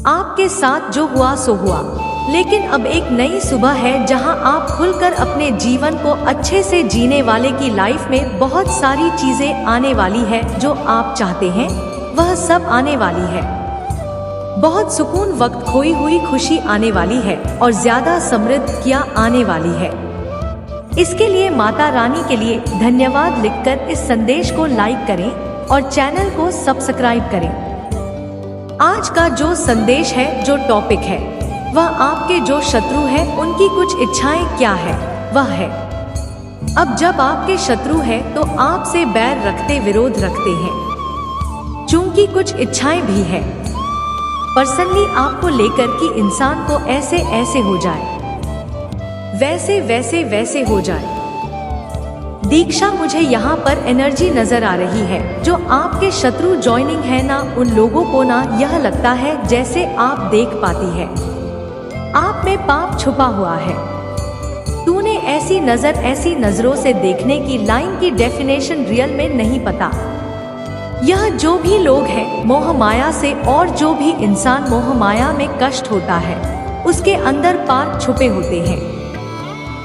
आपके साथ जो हुआ सो हुआ, लेकिन अब एक नई सुबह है जहां आप खुलकर अपने जीवन को अच्छे से जीने वाले की लाइफ में बहुत सारी चीजें आने वाली है। जो आप चाहते हैं वह सब आने वाली है। बहुत सुकून वक्त, खोई हुई खुशी आने वाली है और ज्यादा समृद्धियां आने वाली है। इसके लिए माता रानी के लिए धन्यवाद लिखकर इस संदेश को लाइक करें और चैनल को सब्सक्राइब करें। आज का जो संदेश है, जो टॉपिक है, वह आपके जो शत्रु है उनकी कुछ इच्छाएं क्या है वह है। अब जब आपके शत्रु है तो आपसे बैर रखते, विरोध रखते हैं, चूंकि कुछ इच्छाएं भी है पर्सनली आपको लेकर कि इंसान को ऐसे ऐसे हो जाए, वैसे वैसे वैसे हो जाए। दीक्षा, मुझे यहाँ पर एनर्जी नजर आ रही है। जो आपके शत्रु ज्वाइनिंग है ना, उन लोगों को ना यह लगता है जैसे आप देख पाती है आप में पाप छुपा हुआ है। तूने ऐसी नजरों से देखने की लाइन की डेफिनेशन रियल में नहीं पता। यह जो भी लोग हैं मोह माया से, और जो भी इंसान मोह माया में कष्ट होता है उसके अंदर पाप छुपे होते हैं।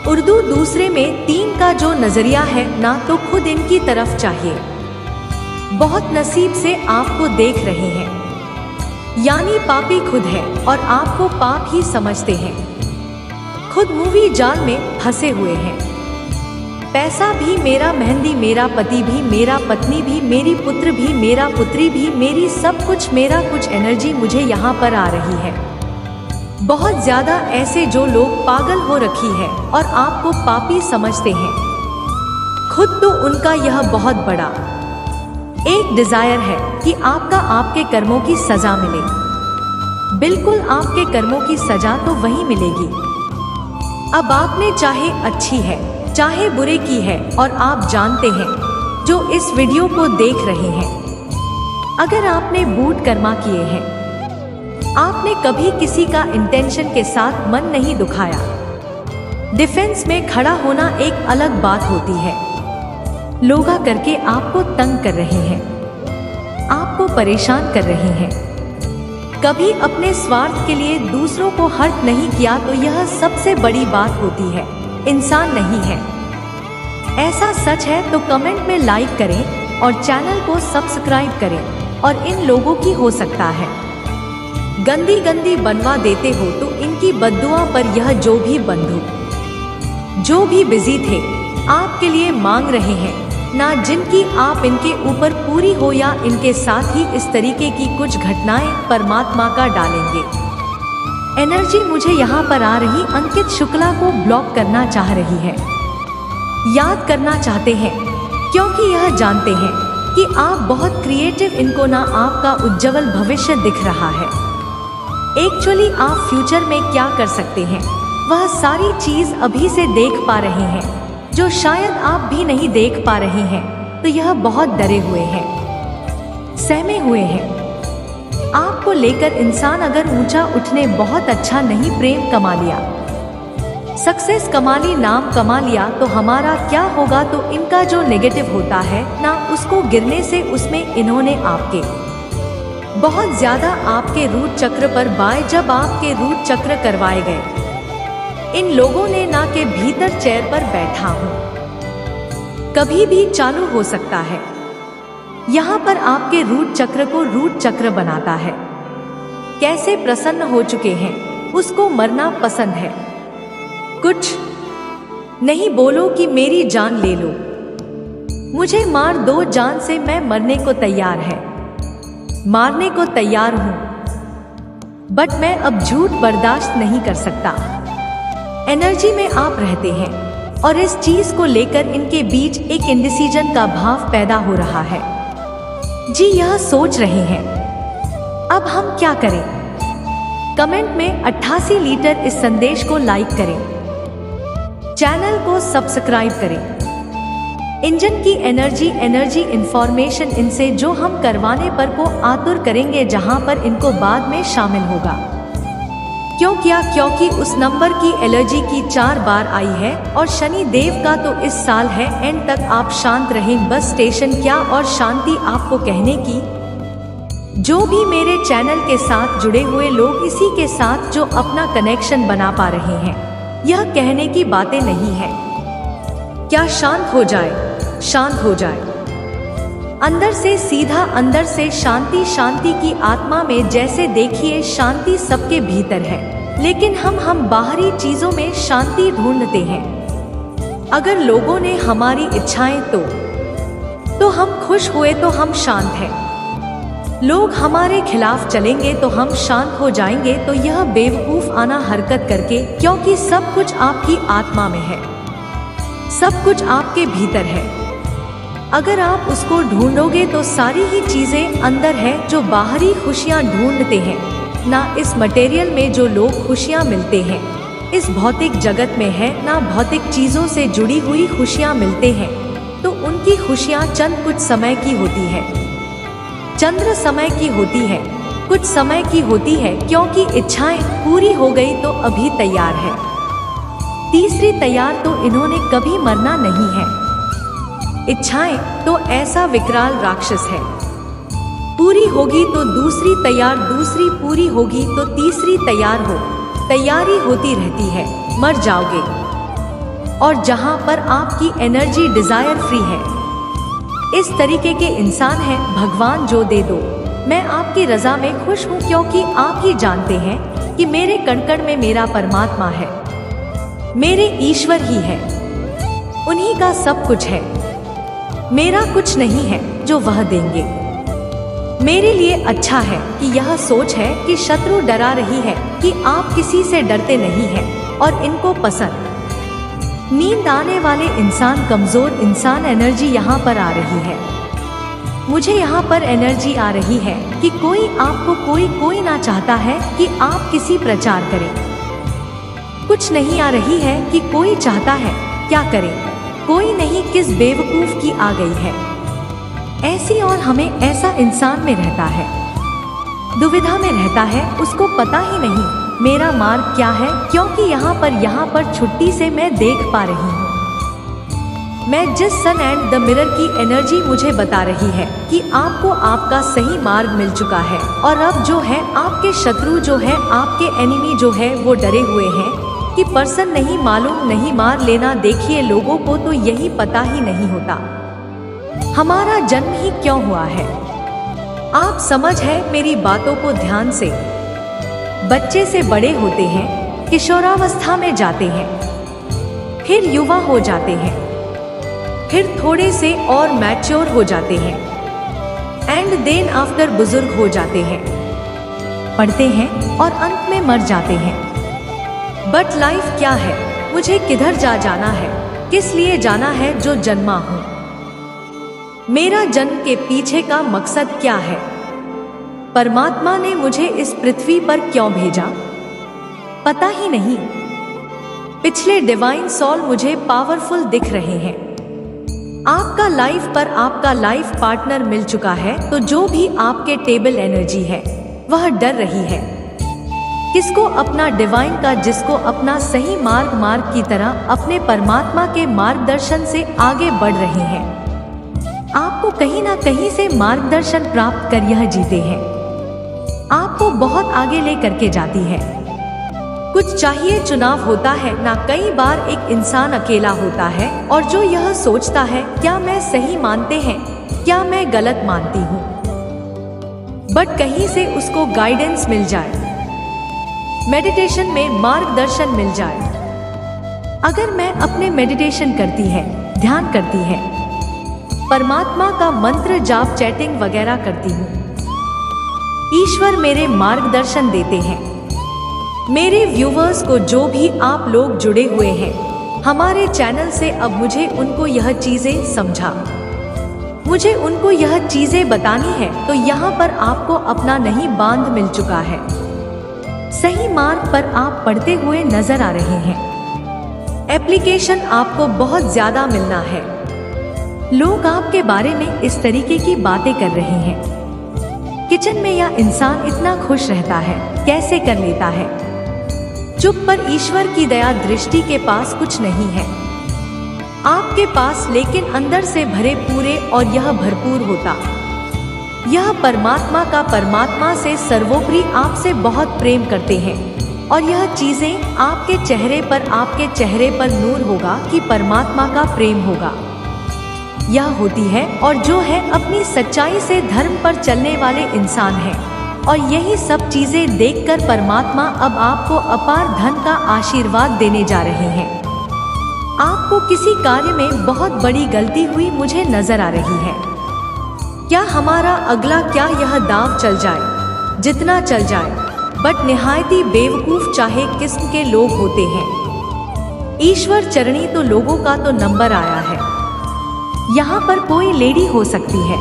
उर्दू दूसरे में 3 का जो नजरिया है ना, तो खुद इनकी तरफ चाहिए। बहुत नसीब से आपको देख रहे हैं, यानी पापी खुद है और आपको पाप ही समझते हैं। खुद मूवी जाल में फंसे हुए हैं। पैसा भी मेरा, मेहंदी मेरा, पति भी मेरा, पत्नी भी मेरी, पुत्र भी मेरा, पुत्री भी मेरी, सब कुछ मेरा। कुछ एनर्जी मुझे यहाँ पर आ रही है। बहुत ज्यादा ऐसे जो लोग पागल हो रखी है और आपको पापी समझते हैं। खुद तो उनका यह बहुत बड़ा एक डिजायर है कि आपके कर्मों की सजा मिले। बिल्कुल आपके कर्मों की सजा तो वही मिलेगी। अब आपने चाहे अच्छी है चाहे बुरे की है, और आप जानते हैं जो इस वीडियो को देख रहे हैं, अगर आपने बूट कर्मा किए हैं, आपने कभी किसी का इंटेंशन के साथ मन नहीं दुखाया। डिफेंस में खड़ा होना एक अलग बात होती है। लोग करके आपको तंग कर रहे हैं, आपको परेशान कर रहे हैं, कभी अपने स्वार्थ के लिए दूसरों को हर्ट नहीं किया, तो यह सबसे बड़ी बात होती है। इंसान नहीं है। ऐसा सच है तो कमेंट में लाइक करें और चैनल को सब्सक्राइब करें। और इन लोगों की हो सकता है गंदी गंदी बनवा देते हो तो इनकी बद्दुआ पर यह जो भी बंधु, जो भी बिजी थे आपके लिए मांग रहे हैं ना, जिनकी आप इनके ऊपर पूरी हो या इनके साथ ही इस तरीके की कुछ घटनाएं परमात्मा का डालेंगे। एनर्जी मुझे यहाँ पर आ रही, अंकित शुक्ला को ब्लॉक करना चाह रही है, याद करना चाहते हैं, क्योंकि यह जानते हैं कि आप बहुत क्रिएटिव, इनको ना आपका उज्जवल भविष्य दिख रहा है। एक्चुअली आप फ्यूचर में क्या कर सकते हैं वह सारी चीज अभी से देख पा रहे हैं, जो शायद आप भी नहीं देख पा रहे हैं। तो यह बहुत डरे हुए हैं, सहमे हुए हैं। आपको लेकर इंसान अगर ऊंचा उठने बहुत अच्छा नहीं, प्रेम कमा लिया, सक्सेस कमा ली, नाम कमा लिया, तो हमारा क्या होगा। तो इनका जो नेगेटिव होता है ना, उसको गिरने से उसमें इन्होंने आपके बहुत ज्यादा आपके रूट चक्र पर बाय, जब आपके रूट चक्र करवाए गए, इन लोगों ने ना के भीतर चेयर पर बैठा हूं, कभी भी चालू हो सकता है। यहाँ पर आपके रूट चक्र को रूट चक्र बनाता है। कैसे प्रसन्न हो चुके हैं, उसको मरना पसंद है। कुछ नहीं बोलो कि मेरी जान ले लो, मुझे मार दो, जान से मैं मरने को तैयार है, मारने को तैयार हूं, बट मैं अब झूठ बर्दाश्त नहीं कर सकता। एनर्जी में आप रहते हैं और इस चीज को लेकर इनके बीच एक इंडिसीजन का भाव पैदा हो रहा है। जी यह सोच रहे हैं अब हम क्या करें। कमेंट में 88 लीटर इस संदेश को लाइक करें, चैनल को सब्सक्राइब करें। इंजन की एनर्जी इंफॉर्मेशन इनसे जो हम करवाने पर को आतुर करेंगे, जहां पर इनको बाद में शामिल होगा। क्यों किया? क्योंकि उस नंबर की एलर्जी की 4 बार आई है और शनि देव का तो इस साल है। एंड तक आप शांत रहें, बस स्टेशन क्या और शांति आपको कहने की जो भी मेरे चैनल के साथ जुड़े हुए लोग इसी के साथ जो अपना कनेक्शन बना पा रहे हैं, यह कहने की बातें नहीं है। क्या शांत हो जाए, शांत हो जाए अंदर से, सीधा अंदर से शांति, शांति की आत्मा में। जैसे देखिए शांति सबके भीतर है, लेकिन हम बाहरी चीजों में शांति ढूंढते हैं। अगर लोगों ने हमारी इच्छाएं तो हम खुश हुए तो हम शांत हैं। लोग हमारे खिलाफ चलेंगे तो हम शांत हो जाएंगे। तो यह बेवकूफ आना हरकत करके, क्योंकि सब कुछ आपकी आत्मा में है, सब कुछ आपके भीतर है। अगर आप उसको ढूंढोगे तो सारी ही चीजें अंदर है। जो बाहरी खुशियां ढूंढते हैं ना, इस मटेरियल में जो लोग खुशियां मिलते हैं इस भौतिक जगत में है ना, भौतिक चीजों से जुड़ी हुई खुशियां मिलते हैं, तो उनकी खुशियां चंद कुछ समय की होती है, चंद्र समय की होती है, कुछ समय की होती है। क्योंकि इच्छाएं पूरी हो गई तो अभी तैयार है, तीसरी तैयार तो इन्होंने कभी मरना नहीं है। इच्छाएं तो ऐसा विकराल राक्षस है, पूरी होगी तो दूसरी तैयार, दूसरी पूरी होगी तो तीसरी तैयार हो, तैयारी होती रहती है। मर जाओगे। और जहां पर आपकी एनर्जी डिजायर फ्री है, इस तरीके के इंसान हैं भगवान जो दे दो। मैं आपकी रजा में खुश हूं, क्योंकि आप ही जानते हैं कि मेरे कण-कण में मेरा परमात्मा है, मेरे ईश्वर ही है, उन्हीं का सब कुछ है। मेरा कुछ नहीं है जो वह देंगे। मेरे लिए अच्छा है कि यह सोच है कि शत्रु डरा रही है कि आप किसी से डरते नहीं हैं और इनको पसंद। नींद आने वाले इंसान, कमजोर इंसान, एनर्जी यहाँ पर आ रही है। मुझे यहाँ पर एनर्जी आ रही है कि कोई आपको, कोई ना चाहता है कि आप किसी प्रचार करें। कुछ नहीं आ रही है कि कोई चाहता है क्या करें, कोई नहीं, किस बेवकूफ की आ गई है ऐसी। और हमें ऐसा इंसान में रहता है, दुविधा में रहता है, उसको पता ही नहीं मेरा मार्ग क्या है। क्योंकि यहाँ पर छुट्टी से मैं देख पा रही हूँ, मैं जिस सन एंड द मिरर की एनर्जी मुझे बता रही है कि आपको आपका सही मार्ग मिल चुका है। और अब जो है आपके शत्रु, जो है आपके एनिमी, जो है वो डरे हुए हैं कि पर्सन नहीं, मालूम नहीं, मार लेना। देखिए लोगों को तो यही पता ही नहीं होता हमारा जन्म ही क्यों हुआ है। आप समझ है मेरी बातों को ध्यान से। बच्चे से बड़े होते हैं, किशोरावस्था में जाते हैं, फिर युवा हो जाते हैं, फिर थोड़े से और मैच्योर हो जाते हैं, एंड देन आफ्टर बुजुर्ग हो जाते हैं, पढ़ते हैं और अंत में मर जाते हैं। बट लाइफ क्या है, मुझे किधर जाना है, किस लिए जाना है जो जन्मा हूं, मेरा जन्म के पीछे का मकसद क्या है, परमात्मा ने मुझे इस पृथ्वी पर क्यों भेजा, पता ही नहीं। पिछले डिवाइन सोल मुझे पावरफुल दिख रहे हैं। आपका लाइफ पर आपका लाइफ पार्टनर मिल चुका है, तो जो भी आपके टेबल एनर्जी है वह डर रही है किसको, अपना डिवाइन का, जिसको अपना सही मार्ग की तरह अपने परमात्मा के मार्गदर्शन से आगे बढ़ रहे हैं। आपको कहीं ना कहीं से मार्गदर्शन प्राप्त कर यह जीते हैं, आपको बहुत आगे ले करके जाती है। कुछ चाहिए, चुनाव होता है ना, कई बार एक इंसान अकेला होता है और जो यह सोचता है क्या मैं सही मानते हैं, क्या मैं गलत मानती हूँ, बट कहीं से उसको गाइडेंस मिल जाए, मेडिटेशन में मार्गदर्शन मिल जाए। अगर मैं अपने मेडिटेशन करती है, ध्यान करती है, परमात्मा का मंत्र जाप, चैटिंग वगैरह करती हूँ, ईश्वर मेरे मार्गदर्शन देते हैं। मेरे व्यूवर्स को, जो भी आप लोग जुड़े हुए हैं हमारे चैनल से, अब मुझे उनको यह चीजें समझा, मुझे उनको यह चीजें बतानी है। तो यहाँ पर आपको अपना नहीं बांध मिल चुका है, सही मार्ग पर आप पढ़ते हुए नजर आ रहे हैं। एप्लीकेशन आपको बहुत ज्यादा मिलना है। लोग आपके बारे में इस तरीके की बातें कर रहे हैं। किचन में यह इंसान इतना खुश रहता है, कैसे कर लेता है चुप, पर ईश्वर की दया दृष्टि के पास कुछ नहीं है आपके पास, लेकिन अंदर से भरे पूरे और यह भरपूर होता। यह परमात्मा से सर्वोपरि आपसे बहुत प्रेम करते हैं और यह चीजें आपके चेहरे पर नूर होगा कि परमात्मा का प्रेम होगा। यह होती है और जो है अपनी सच्चाई से धर्म पर चलने वाले इंसान हैं और यही सब चीजें देखकर परमात्मा अब आपको अपार धन का आशीर्वाद देने जा रहे हैं। आपको किसी कार्य में बहुत बड़ी गलती हुई मुझे नजर आ रही है। क्या हमारा अगला क्या यह दांव चल जाए, जितना चल जाए, बट निहायती बेवकूफ चाहे किस्म के लोग होते हैं। ईश्वर चरणी तो लोगों का तो नंबर आया है। यहाँ पर कोई लेडी हो सकती है।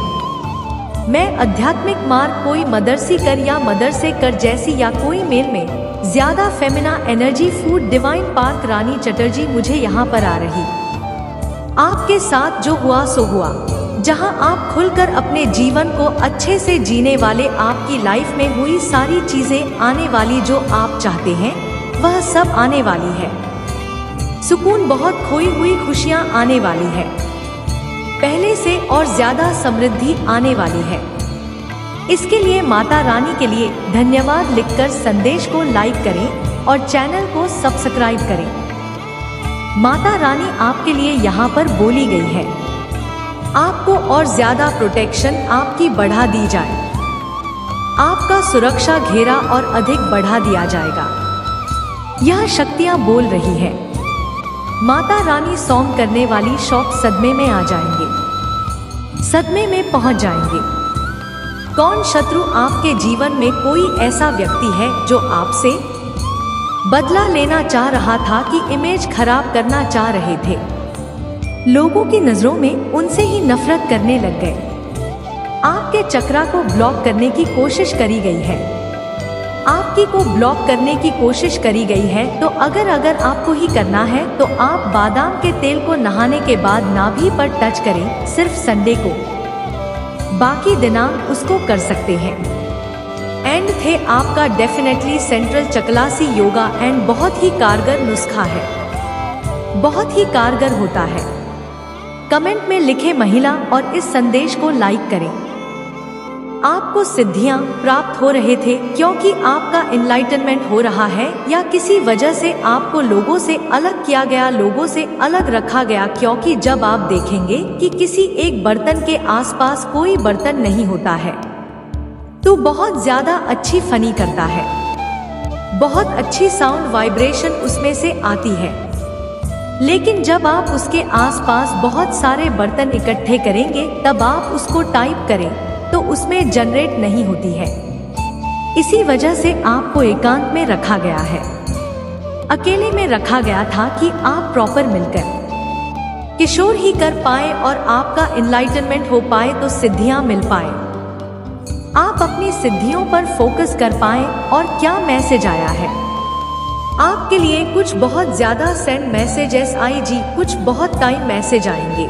मैं आध्यात्मिक मार्ग कोई मदरसी कर या मदरसे कर जैसी या कोई मेल में ज्यादा Femina energy food divine park Rani Chatterjee मुझे यहाँ पर आ रही। आपके साथ जो हुआ सो हुआ। जहाँ आप खुलकर अपने जीवन को अच्छे से जीने वाले, आपकी लाइफ में हुई सारी चीजें आने वाली जो आप चाहते हैं वह सब आने वाली है। सुकून, बहुत खोई हुई खुशियाँ आने वाली है। पहले से और ज्यादा समृद्धि आने वाली है। इसके लिए माता रानी के लिए धन्यवाद लिखकर संदेश को लाइक करें और चैनल को सब्सक्राइब करें। माता रानी आपके लिए यहाँ पर बोली गई है। आपको और ज्यादा प्रोटेक्शन आपकी बढ़ा दी जाए। आपका सुरक्षा घेरा और अधिक बढ़ा दिया जाएगा। यह शक्तियाँ बोल रही है। माता रानी सौंग करने वाली शौक सदमे में आ जाएंगे, सदमे में पहुंच जाएंगे। कौन शत्रु आपके जीवन में कोई ऐसा व्यक्ति है जो आपसे बदला लेना चाह रहा था कि इमेज खराब करना चाह रहे थे। लोगों की नजरों में उनसे ही नफरत करने लग गए। आपके चक्रा को ब्लॉक करने की कोशिश करी गई है। आपकी को ब्लॉक करने की कोशिश करी गई है। तो अगर आपको ही करना है तो आप बादाम के तेल को नहाने के बाद नाभि पर टच करें, सिर्फ संडे को। बाकी दिनांक उसको कर सकते हैं। एंड थे आपका डेफिनेटली सेंट्रल चकलासी योगा एंड बहुत ही कारगर नुस्खा है, बहुत ही कारगर होता है। कमेंट में लिखे महिला और इस संदेश को लाइक करें। आपको सिद्धियां प्राप्त हो रहे थे क्योंकि आपका इनलाइटनमेंट हो रहा है, या किसी वजह से आपको लोगों से अलग किया गया, लोगों से अलग रखा गया। क्योंकि जब आप देखेंगे कि किसी एक बर्तन के आसपास कोई बर्तन नहीं होता है तो बहुत ज्यादा अच्छी फनी करता है, बहुत अच्छी साउंड वाइब्रेशन उसमें से आती है। लेकिन जब आप उसके आसपास बहुत सारे बर्तन इकट्ठे करेंगे तब आप उसको टाइप करें तो उसमें जनरेट नहीं होती है। इसी वजह से आपको एकांत में रखा गया है, अकेले में रखा गया था कि आप प्रॉपर मिलकर किशोर ही कर पाए और आपका इनलाइटनमेंट हो पाए, तो सिद्धियां मिल पाए, आप अपनी सिद्धियों पर फोकस कर पाए। और क्या मैसेज आया है आपके लिए? कुछ बहुत ज्यादा सेंड मैसेजेस आईजी, कुछ बहुत टाइम मैसेज आएंगे।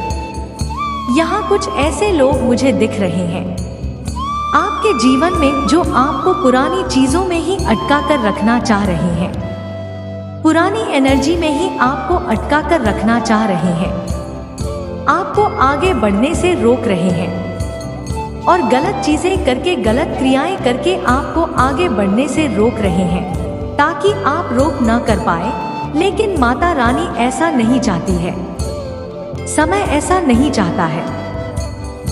यहाँ कुछ ऐसे लोग मुझे दिख रहे हैं आपके जीवन में जो आपको पुरानी चीजों में ही अटका कर रखना चाह रहे हैं, पुरानी एनर्जी में ही आपको अटका कर रखना चाह रहे हैं, आपको आगे बढ़ने से रोक रहे हैं और गलत चीजें करके, गलत क्रियाएं करके आपको आगे बढ़ने से रोक रहे हैं ताकि आप रोक न कर पाए। लेकिन माता रानी ऐसा नहीं चाहती है, समय ऐसा नहीं चाहता है,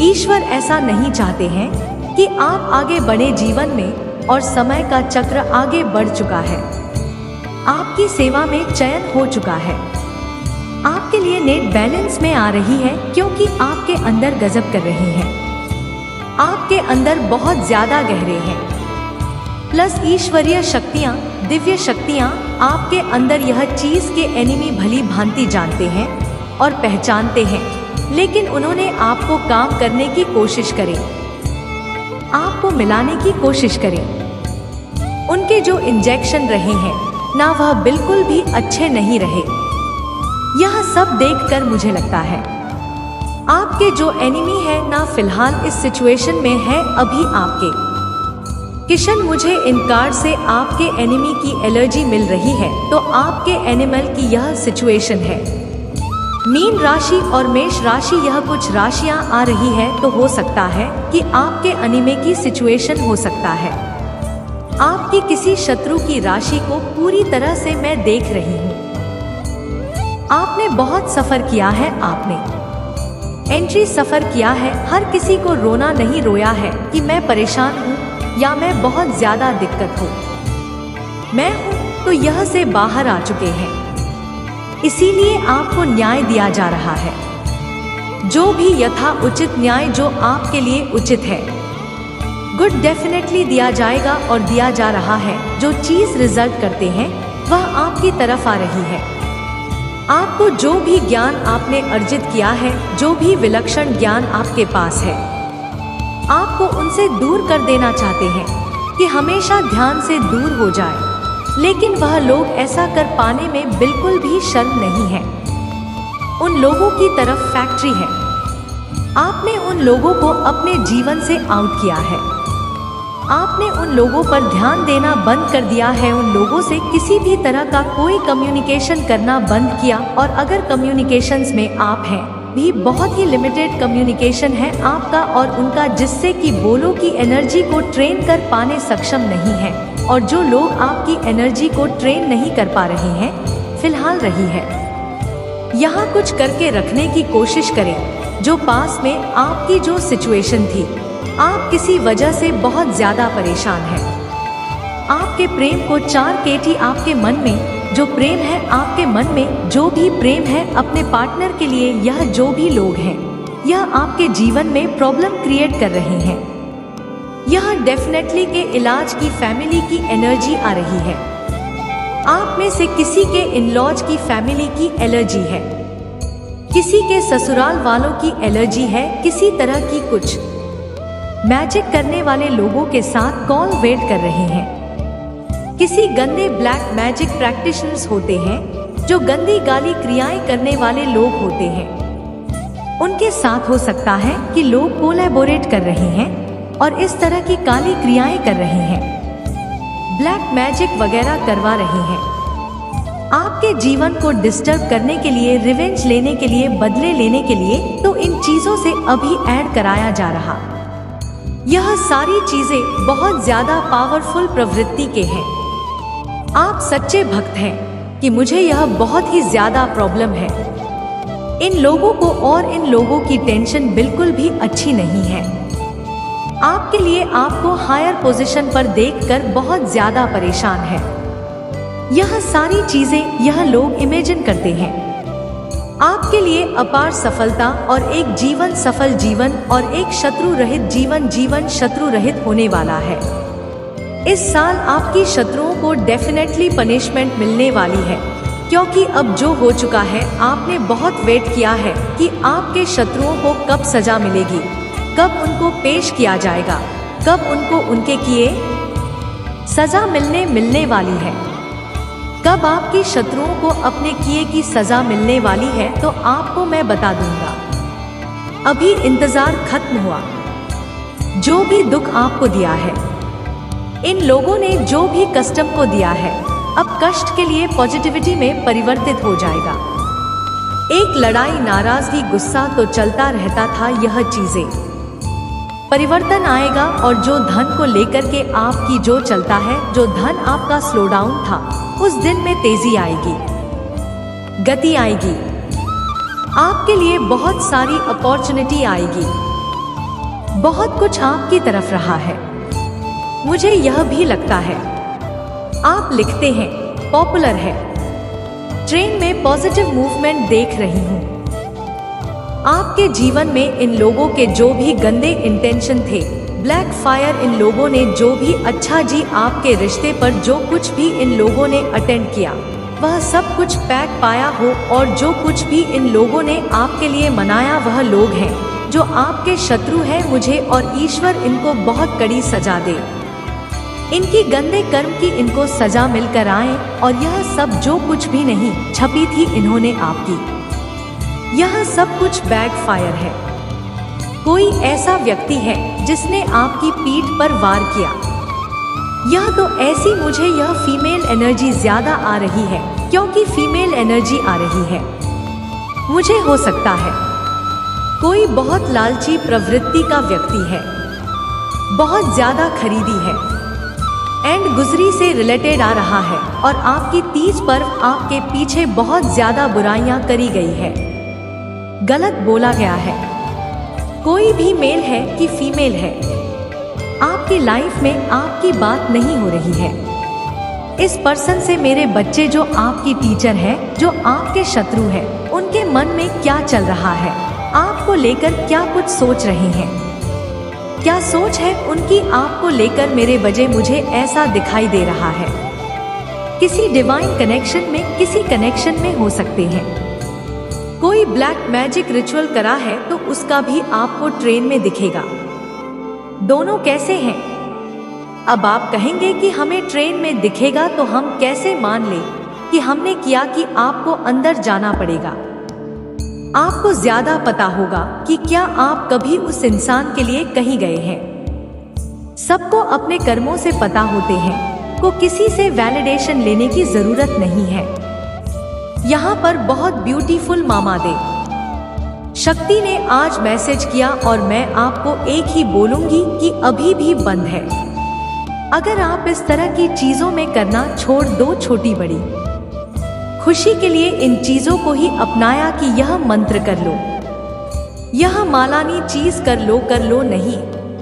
ईश्वर ऐसा नहीं चाहते हैं कि आप आगे बढ़े जीवन में। और समय का चक्र आगे बढ़ चुका है, आपकी सेवा में चयन हो चुका है, आपके लिए नेट बैलेंस में आ रही है क्योंकि आपके अंदर गजब कर रही हैं, आपके अंदर बहुत ज्यादा गहरे हैं। प्लस ईश्वरीय शक्तियाँ, दिव्य शक्तियाँ आपके अंदर यह चीज के एनिमी भली भांति जानते हैं और पहचानते हैं, लेकिन उन्होंने आपको काम करने की कोशिश करें, आपको मिलाने की कोशिश करें। उनके जो इंजेक्शन रहे हैं ना, वह बिल्कुल भी अच्छे नहीं रहे। यह सब देखकर मुझे लगता है आपके जो एनिमी है ना, फिलहाल इस सिचुएशन में है अभी आपके। किशन, मुझे इन कार्ड से आपके एनिमी की एलर्जी मिल रही है, तो आपके एनिमल की यह सिचुएशन है। मीन राशि और मेष राशि, यह कुछ राशियां आ रही है तो हो सकता है कि आपके अनिमे की सिचुएशन हो सकता है। आपकी किसी शत्रु की राशि को पूरी तरह से मैं देख रही हूँ। आपने बहुत सफर किया है, आपने एंट्री सफर किया है। हर किसी को रोना नहीं रोया है कि मैं परेशान हूँ या मैं बहुत ज्यादा दिक्कत हूँ, मैं हूँ तो यह से बाहर आ चुके हैं। इसीलिए आपको न्याय दिया जा रहा है, जो भी यथा उचित न्याय जो आपके लिए उचित है, गुड डेफिनेटली दिया जाएगा और दिया जा रहा है। जो चीज रिजल्ट करते हैं वह आपकी तरफ आ रही है। आपको जो भी ज्ञान आपने अर्जित किया है, जो भी विलक्षण ज्ञान आपके पास है, आपको उनसे दूर कर देना चाहते हैं कि हमेशा ध्यान से दूर हो जाए, लेकिन वह लोग ऐसा कर पाने में बिल्कुल भी शर्म नहीं है। उन लोगों की तरफ फैक्ट्री है, आपने उन लोगों को अपने जीवन से आउट किया है। आपने उन लोगों पर ध्यान देना बंद कर दिया है, उन लोगों से किसी भी तरह का कोई कम्युनिकेशन करना बंद किया। और अगर कम्युनिकेशंस में आप हैं भी, बहुत ही लिमिटेड कम्युनिकेशन है आपका और उनका, जिससे कि बोलो की एनर्जी को ट्रेन कर पाने सक्षम नहीं है। और जो लोग आपकी एनर्जी को ट्रेन नहीं कर पा रहे हैं, फिलहाल रही है, यहाँ कुछ करके रखने की कोशिश करें। जो पास में आपकी जो सिचुएशन थी, आप किसी वजह से बहुत ज्यादा परेशान हैं। आपके प्रेम को 4 केटी आपके मन में जो प्रेम है, आपके मन में जो भी प्रेम है अपने पार्टनर के लिए, यह जो भी लोग हैं, यह आपके जीवन में प्रॉब्लम क्रिएट कर रहे हैं। यह डेफिनेटली के इलाज की फैमिली की एनर्जी आ रही है। आप में से किसी के इन-लॉज की फैमिली की एलर्जी है, किसी के ससुराल वालों की एलर्जी है, किसी तरह की कुछ मैजिक करने वाले लोगों के साथ कॉल वेट कर रहे हैं। किसी गंदे ब्लैक मैजिक प्रैक्टिशनर्स होते हैं, जो गंदी गाली क्रियाएं करने वाले लोग होते हैं। उनके साथ हो सकता है कि लोग कोलैबोरेट कर रहे हैं और इस तरह की काली क्रियाएं कर रहे हैं, ब्लैक मैजिक वगैरह करवा रहे हैं, आपके जीवन को डिस्टर्ब करने के लिए, रिवेंज लेने के लिए, बदले लेने के लिए। तो इन चीजों से अभी ऐड कराया जा रहा। यह सारी चीजें बहुत ज्यादा पावरफुल प्रवृत्ति के हैं। आप सच्चे भक्त हैं कि मुझे यह बहुत ही ज्यादा प्रॉब्लम है। इन लोगों को और इन लोगों की टेंशन बिल्कुल भी अच्छी नहीं है। आपके लिए आपको हायर पोजीशन पर देखकर बहुत ज्यादा परेशान है। यह सारी चीजें यह लोग इमेजिन करते हैं। आपके लिए अपार सफलता और एक जीवन, सफल जीवन और एक शत्रु रहित जीवन, जीवन शत्रु रहित होने वाला है। इस साल आपकी शत्रुओं को डेफिनेटली पनिशमेंट मिलने वाली है, क्योंकि अब जो हो चुका है, आपने बहुत वेट किया है कि आपके शत्रुओं को कब सजा मिलेगी, कब उनको पेश किया जाएगा, कब उनको उनके किए सजा मिलने वाली है। कब आपकी शत्रुओं को अपने किए की सजा मिलने वाली है तो आपको मैं बता दूंगा। अभी इंतजार खत्म हुआ। जो भी दुख आपको दिया है, इन लोगों ने जो भी कष्ट को दिया है, अब कष्ट के लिए पॉजिटिविटी में परिवर्तित हो जाएगा। एक लड़ाई, नाराजगी, गुस्सा तो चलता रहता था, यह चीजें परिवर्तन आएगा। और जो धन को लेकर के आपकी जो चलता है, जो धन आपका स्लो डाउन था, उस दिन में तेजी आएगी, गति आएगी। आपके लिए बहुत सारी अपॉर्चुनिटी आएगी। बहुत कुछ आपकी तरफ रहा है। मुझे यह भी लगता है आप लिखते हैं, पॉपुलर है, ट्रेन में पॉजिटिव मूवमेंट देख रही हूँ। आपके जीवन में इन लोगों के जो भी गंदे इंटेंशन थे, ब्लैक फायर, इन लोगों ने जो भी अच्छा जी आपके रिश्ते पर जो कुछ भी इन लोगों ने अटेंड किया, वह सब कुछ पैक पाया हो। और जो कुछ भी इन लोगों ने आपके लिए मनाया, वह लोग हैं जो आपके शत्रु हैं। मुझे और ईश्वर इनको बहुत कड़ी सजा दे, इनकी गंदे कर्म की इनको सजा मिलकर आए। और यह सब जो कुछ भी नहीं छपी थी इन्होंने आपकी, यह सब कुछ बैक फायर है। कोई ऐसा व्यक्ति है जिसने आपकी पीठ पर वार किया। यह तो ऐसी, मुझे यह फीमेल एनर्जी ज्यादा आ रही है, क्योंकि फीमेल एनर्जी आ रही है। मुझे हो सकता है कोई बहुत लालची प्रवृत्ति का व्यक्ति है, बहुत ज्यादा खरीदी है एंड गुजरी से रिलेटेड आ रहा है और आपकी तीज पर आपके पीछे बहुत ज्यादा बुराइयां करी गई है, गलत बोला गया है। कोई भी मेल है कि फीमेल है, आपकी लाइफ में आपकी बात नहीं हो रही है। इस पर्सन से मेरे बच्चे जो आपकी टीचर है, जो आपके शत्रु है, उनके मन में क्या चल रहा है, आपको लेकर क्या कुछ सोच रहे हैं, क्या सोच है उनकी आपको लेकर मेरे बजे मुझे ऐसा दिखाई दे रहा है। किसी डिवाइन कनेक्शन में, किसी कनेक्शन में हो सकते हैं। कोई ब्लैक मैजिक रिचुअल करा है तो उसका भी आपको ट्रेन में दिखेगा। दोनों कैसे हैं? अब आप कहेंगे कि हमें ट्रेन में दिखेगा तो हम कैसे मान लें कि हमने किया, कि आपको अंदर जाना पड़ेगा। आपको ज्यादा पता होगा कि क्या आप कभी उस इंसान के लिए कहीं गए हैं। सबको अपने कर्मों से पता होते हैं, को किसी से वैलिडेशन लेने की जरूरत नहीं है। यहाँ पर बहुत ब्यूटीफुल मामा दे शक्ति ने आज मैसेज किया और मैं आपको एक ही बोलूंगी कि अभी भी बंद है। अगर आप इस तरह की चीजों में करना छोड़ दो, छोटी बड़ी खुशी के लिए इन चीजों को ही अपनाया कि यह मंत्र कर लो, यह मालानी चीज कर लो नहीं।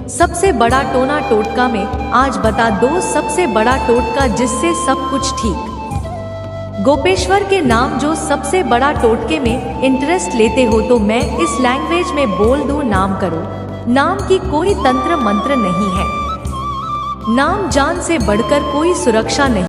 सबसे बड़ा टोना टोटका में आज बता दो, सबसे बड़ा टोटका जिससे सब कुछ ठीक। गोपेश्वर के नाम जो सबसे बड़ा टोटके में इंटरेस्ट लेते हो तो मैं इस लैंग्वेज में बोल दूं, नाम करो। नाम की कोई तंत्र मंत्र नहीं है, नाम जान से बढ़कर कोई सुरक्षा नहीं।